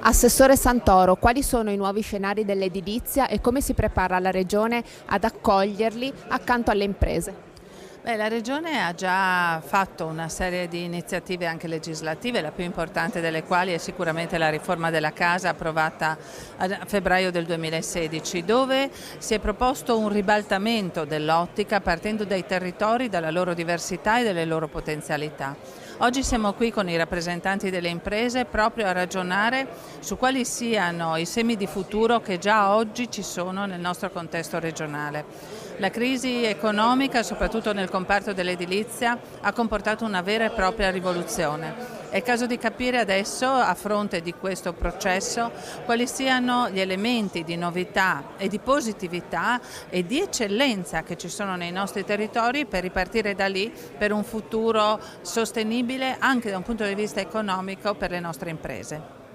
Assessore Santoro, quali sono i nuovi scenari dell'edilizia e come si prepara la Regione ad accoglierli accanto alle imprese? La Regione ha già fatto una serie di iniziative anche legislative, la più importante delle quali è sicuramente la riforma della casa approvata a febbraio del 2016, dove si è proposto un ribaltamento dell'ottica partendo dai territori, dalla loro diversità e dalle loro potenzialità. Oggi siamo qui con i rappresentanti delle imprese proprio a ragionare su quali siano i semi di futuro che già oggi ci sono nel nostro contesto regionale. La crisi economica, soprattutto nel comparto dell'edilizia, ha comportato una vera e propria rivoluzione. È caso di capire adesso, a fronte di questo processo, quali siano gli elementi di novità e di positività e di eccellenza che ci sono nei nostri territori per ripartire da lì per un futuro sostenibile anche da un punto di vista economico per le nostre imprese.